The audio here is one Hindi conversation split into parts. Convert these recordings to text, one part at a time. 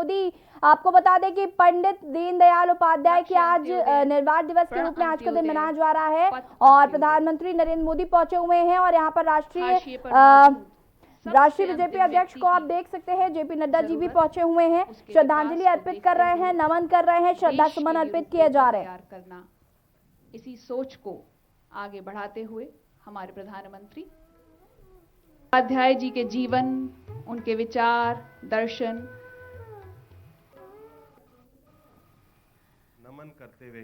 मोदी, आपको बता दें कि पंडित दीनदयाल उपाध्याय की आज निर्वाण दिवस के रूप में आज का दिन मनाया जा रहा है और प्रधानमंत्री नरेंद्र मोदी पहुंचे हुए हैं और यहाँ पर राष्ट्रीय बीजेपी अध्यक्ष को आप देख सकते हैं, जेपी नड्डा जी भी पहुंचे हुए हैं, श्रद्धांजलि अर्पित कर रहे हैं, नमन कर रहे हैं, श्रद्धा सुमन अर्पित किए जा रहे हैं। इसी सोच को आगे बढ़ाते हुए हमारे प्रधानमंत्री उपाध्याय जी के जीवन, उनके विचार, दर्शन नमन करते हुए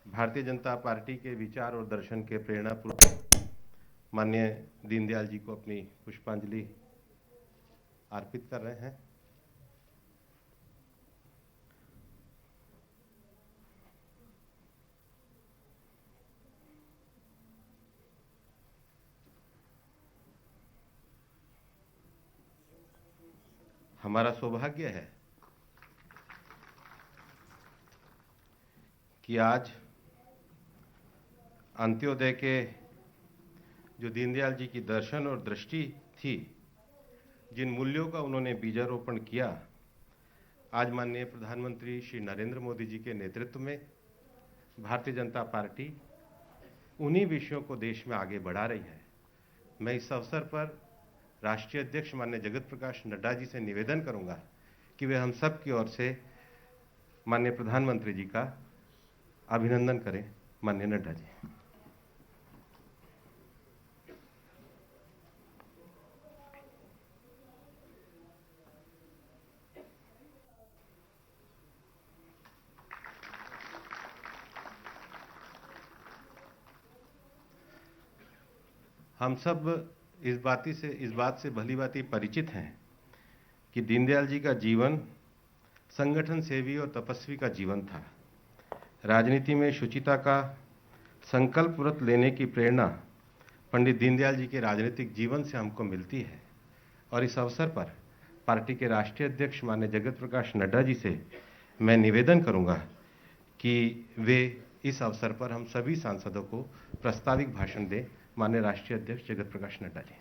भारतीय जनता पार्टी के विचार और दर्शन के प्रेरणापूर्वक माननीय दीनदयाल जी को अपनी पुष्पांजलि अर्पित कर रहे हैं। हमारा सौभाग्य है कि आज अंत्योदय के जो दीनदयाल जी की दर्शन और दृष्टि थी, जिन मूल्यों का उन्होंने बीजारोपण किया, आज माननीय प्रधानमंत्री श्री नरेंद्र मोदी जी के नेतृत्व में भारतीय जनता पार्टी उन्हीं विषयों को देश में आगे बढ़ा रही है। मैं इस अवसर पर राष्ट्रीय अध्यक्ष माननीय जगत प्रकाश नड्डा जी से निवेदन करूंगा कि वे हम सब की ओर से माननीय प्रधानमंत्री जी का अभिनंदन करें। माननीय नड्डा जी। हम सब इस बात से भली भांति परिचित हैं कि दीनदयाल जी का जीवन संगठन सेवी और तपस्वी का जीवन था। राजनीति में शुचिता का संकल्प व्रत लेने की प्रेरणा पंडित दीनदयाल जी के राजनीतिक जीवन से हमको मिलती है और इस अवसर पर पार्टी के राष्ट्रीय अध्यक्ष माननीय जगत प्रकाश नड्डा जी से मैं निवेदन करूंगा कि वे इस अवसर पर हम सभी सांसदों को प्रास्ताविक भाषण दें। माननीय राष्ट्रीय अध्यक्ष जगत प्रकाश नड्डा जी।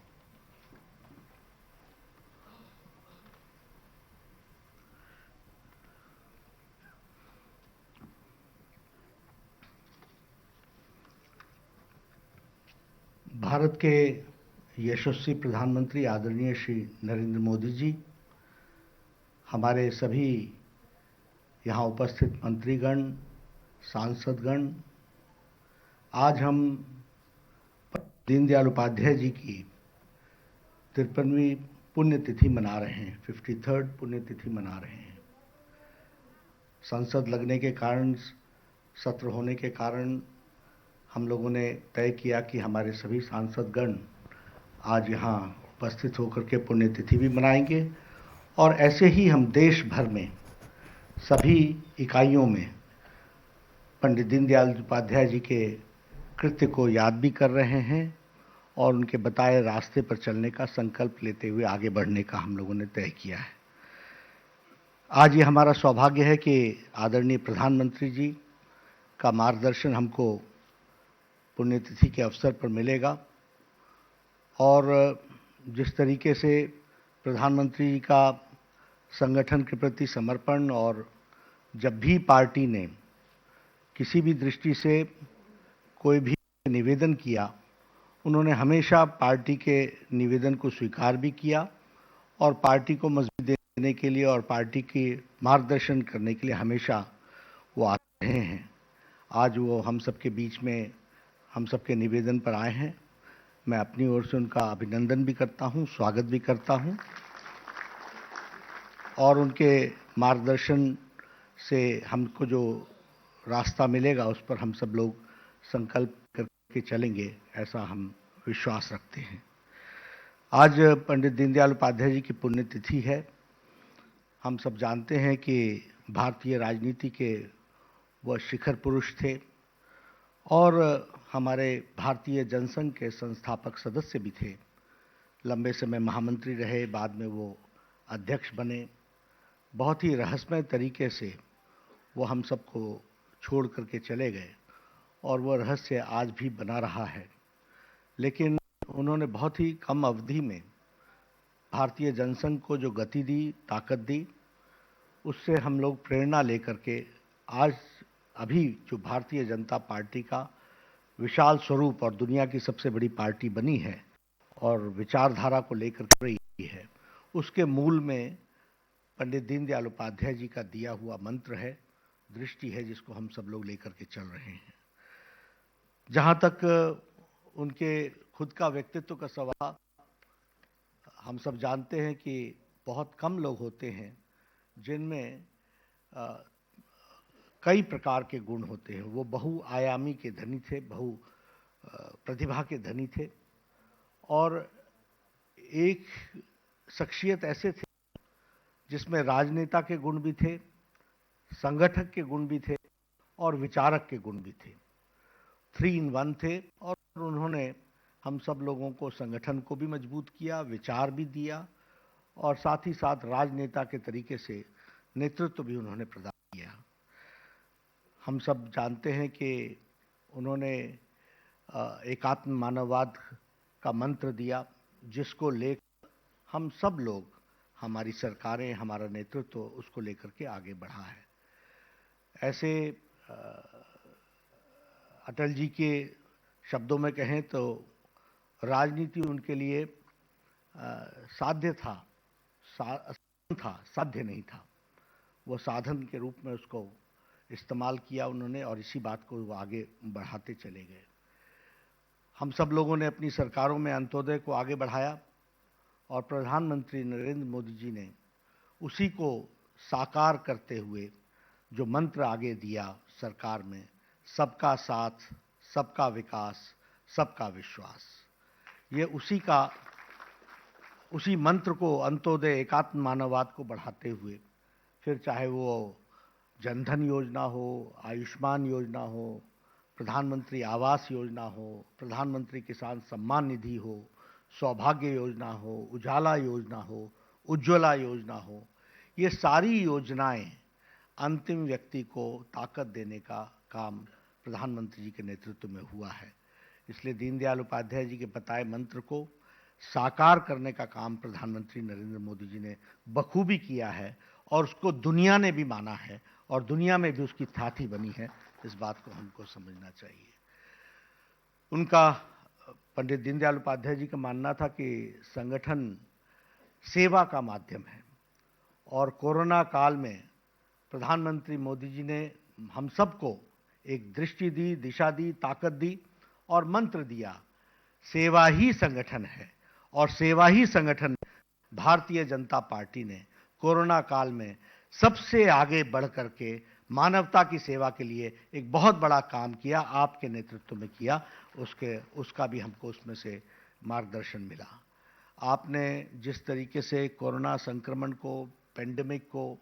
भारत के यशस्वी प्रधानमंत्री आदरणीय श्री नरेंद्र मोदी जी, हमारे सभी यहाँ उपस्थित मंत्रीगण, सांसदगण, आज हम दीनदयाल उपाध्याय जी की 53वीं पुण्यतिथि मना रहे हैं, 53rd पुण्यतिथि मना रहे हैं। संसद लगने के कारण, सत्र होने के कारण हम लोगों ने तय किया कि हमारे सभी सांसदगण आज यहाँ उपस्थित होकर के पुण्यतिथि भी मनाएंगे और ऐसे ही हम देश भर में सभी इकाइयों में पंडित दीनदयाल उपाध्याय जी के कृत्य को याद भी कर रहे हैं और उनके बताए रास्ते पर चलने का संकल्प लेते हुए आगे बढ़ने का हम लोगों ने तय किया है। आज ये हमारा सौभाग्य है कि आदरणीय प्रधानमंत्री जी का मार्गदर्शन हमको पुण्यतिथि के अवसर पर मिलेगा और जिस तरीके से प्रधानमंत्री जी का संगठन के प्रति समर्पण और जब भी पार्टी ने किसी भी दृष्टि से कोई भी निवेदन किया, उन्होंने हमेशा पार्टी के निवेदन को स्वीकार भी किया और पार्टी को मजबूती देने के लिए और पार्टी के मार्गदर्शन करने के लिए हमेशा वो आते रहे हैं। आज वो हम सबके बीच में हम सबके निवेदन पर आए हैं। मैं अपनी ओर से उनका अभिनंदन भी करता हूं, स्वागत भी करता हूं और उनके मार्गदर्शन से हमको जो रास्ता मिलेगा उस पर हम सब लोग संकल्प करके चलेंगे, ऐसा हम विश्वास रखते हैं। आज पंडित दीनदयाल उपाध्याय जी की पुण्यतिथि है। हम सब जानते हैं कि भारतीय राजनीति के वह शिखर पुरुष थे और हमारे भारतीय जनसंघ के संस्थापक सदस्य भी थे। लंबे समय महामंत्री रहे, बाद में वो अध्यक्ष बने। बहुत ही रहस्यमय तरीके से वो हम सबको छोड़ करके चले गए और वो रहस्य आज भी बना रहा है। लेकिन उन्होंने बहुत ही कम अवधि में भारतीय जनसंघ को जो गति दी, ताकत दी उससे हम लोग प्रेरणा लेकर के आज अभी जो भारतीय जनता पार्टी का विशाल स्वरूप और दुनिया की सबसे बड़ी पार्टी बनी है और विचारधारा को लेकर के रही है, उसके मूल में पंडित दीनदयाल उपाध्याय जी का दिया हुआ मंत्र है, दृष्टि है, जिसको हम सब लोग लेकर के चल रहे हैं। जहां तक उनके खुद का व्यक्तित्व का सवाल, हम सब जानते हैं कि बहुत कम लोग होते हैं जिनमें कई प्रकार के गुण होते हैं। वो बहुआयामी के धनी थे, प्रतिभा के धनी थे और एक शख्सियत ऐसे थे जिसमें राजनेता के गुण भी थे, संगठक के गुण भी थे और विचारक के गुण भी थे। 3 in 1 थे और उन्होंने हम सब लोगों को संगठन को भी मजबूत किया, विचार भी दिया और साथ ही साथ राजनेता के तरीके से नेतृत्व भी उन्होंने प्रदान किया। हम सब जानते हैं कि उन्होंने एकात्म मानववाद का मंत्र दिया, जिसको लेकर हम सब लोग, हमारी सरकारें, हमारा नेतृत्व उसको लेकर के आगे बढ़ा है। ऐसे अटल जी के शब्दों में कहें तो राजनीति उनके लिए साध्य था, साध्य नहीं था। वो साधन के रूप में उसको इस्तेमाल किया उन्होंने और इसी बात को वो आगे बढ़ाते चले गए। हम सब लोगों ने अपनी सरकारों में अंत्योदय को आगे बढ़ाया और प्रधानमंत्री नरेंद्र मोदी जी ने उसी को साकार करते हुए जो मंत्र आगे दिया सरकार में, सबका साथ, सबका विकास, सबका विश्वास, ये उसी मंत्र को, अंत्योदय एकात्म मानववाद को बढ़ाते हुए, फिर चाहे वो जनधन योजना हो, आयुष्मान योजना हो, प्रधानमंत्री आवास योजना हो, प्रधानमंत्री किसान सम्मान निधि हो, सौभाग्य योजना हो, उजाला योजना हो, उज्ज्वला योजना हो, ये सारी योजनाएं अंतिम व्यक्ति को ताकत देने का काम प्रधानमंत्री जी के नेतृत्व में हुआ है। इसलिए दीनदयाल उपाध्याय जी के बताए मंत्र को साकार करने का काम प्रधानमंत्री नरेंद्र मोदी जी ने बखूबी किया है और उसको दुनिया ने भी माना है और दुनिया में भी उसकी ख्याति बनी है। इस बात को हमको समझना चाहिए। उनका, पंडित दीनदयाल उपाध्याय जी का मानना था कि संगठन सेवा का माध्यम है और कोरोना काल में प्रधानमंत्री मोदी जी ने हम सबको एक दृष्टि दी, दिशा दी, ताकत दी और मंत्र दिया, सेवा ही संगठन है। और सेवा ही संगठन भारतीय जनता पार्टी ने कोरोना काल में सबसे आगे बढ़ करके मानवता की सेवा के लिए एक बहुत बड़ा काम किया, आपके नेतृत्व में किया। उसका भी हमको उसमें से मार्गदर्शन मिला। आपने जिस तरीके से कोरोना संक्रमण को, पेंडेमिक को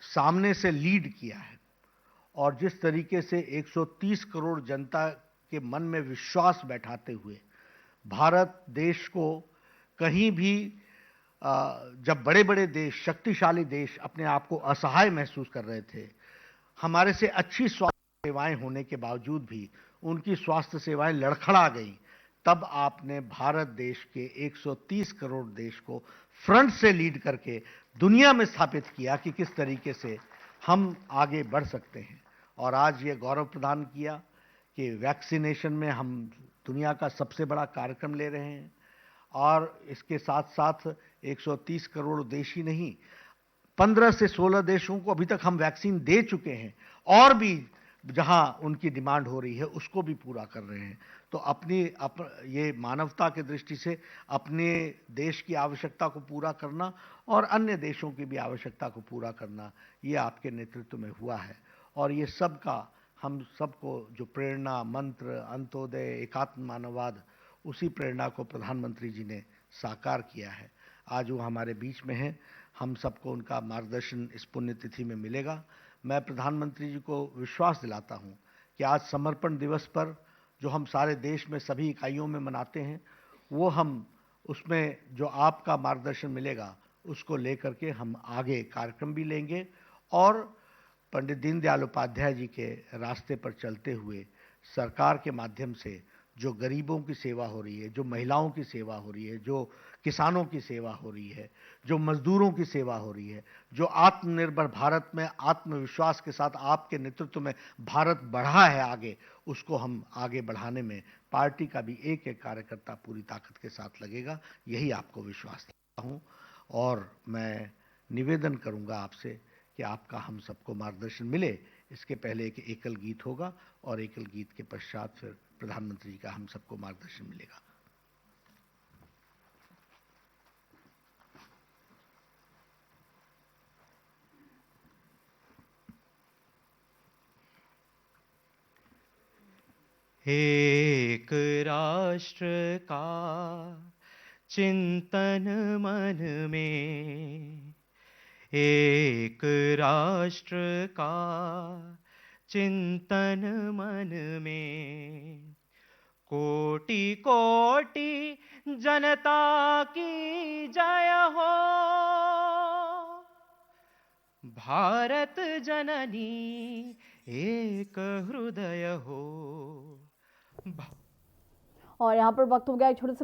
सामने से लीड किया है और जिस तरीके से 130 करोड़ जनता के मन में विश्वास बैठाते हुए भारत देश को कहीं भी, जब बड़े बड़े देश, शक्तिशाली देश अपने आप को असहाय महसूस कर रहे थे, हमारे से अच्छी स्वास्थ्य सेवाएं होने के बावजूद भी उनकी स्वास्थ्य सेवाएं लड़खड़ा गईं, तब आपने भारत देश के 130 करोड़ देश को फ्रंट से लीड करके दुनिया में स्थापित किया कि किस तरीके से हम आगे बढ़ सकते हैं। और आज ये गौरव प्रदान किया कि वैक्सीनेशन में हम दुनिया का सबसे बड़ा कार्यक्रम ले रहे हैं और इसके साथ साथ 130 करोड़ देश ही नहीं, 15 से 16 देशों को अभी तक हम वैक्सीन दे चुके हैं और भी जहां उनकी डिमांड हो रही है उसको भी पूरा कर रहे हैं। तो ये मानवता की दृष्टि से अपने देश की आवश्यकता को पूरा करना और अन्य देशों की भी आवश्यकता को पूरा करना, ये आपके नेतृत्व में हुआ है। और ये सब का हम सबको जो प्रेरणा, मंत्र, अंत्योदय, एकात्म मानववाद, उसी प्रेरणा को प्रधानमंत्री जी ने साकार किया है। आज वो हमारे बीच में हैं, हम सबको उनका मार्गदर्शन इस पुण्यतिथि में मिलेगा। मैं प्रधानमंत्री जी को विश्वास दिलाता हूं कि आज समर्पण दिवस पर जो हम सारे देश में सभी इकाइयों में मनाते हैं, वो हम उसमें जो आपका मार्गदर्शन मिलेगा उसको लेकर के हम आगे कार्यक्रम भी लेंगे और पंडित दीनदयाल उपाध्याय जी के रास्ते पर चलते हुए सरकार के माध्यम से जो गरीबों की सेवा हो रही है, जो महिलाओं की सेवा हो रही है, जो किसानों की सेवा हो रही है, जो मजदूरों की सेवा हो रही है, जो आत्मनिर्भर भारत में आत्मविश्वास के साथ आपके नेतृत्व में भारत बढ़ा है आगे, उसको हम आगे बढ़ाने में पार्टी का भी एक एक कार्यकर्ता पूरी ताकत के साथ लगेगा, यही आपको विश्वास देता हूं। और मैं निवेदन करूंगा आपसे कि आपका हम सबको मार्गदर्शन मिले। इसके पहले एक एकल गीत होगा और एकल गीत के पश्चात फिर प्रधानमंत्री जी का हम सबको मार्गदर्शन मिलेगा। एक राष्ट्र का चिंतन मन में, एक राष्ट्र का चिंतन मन में, कोटि कोटि जनता की जय हो, भारत जननी एक हृदय हो। और यहाँ पर वक्त हो गया एक छोटे से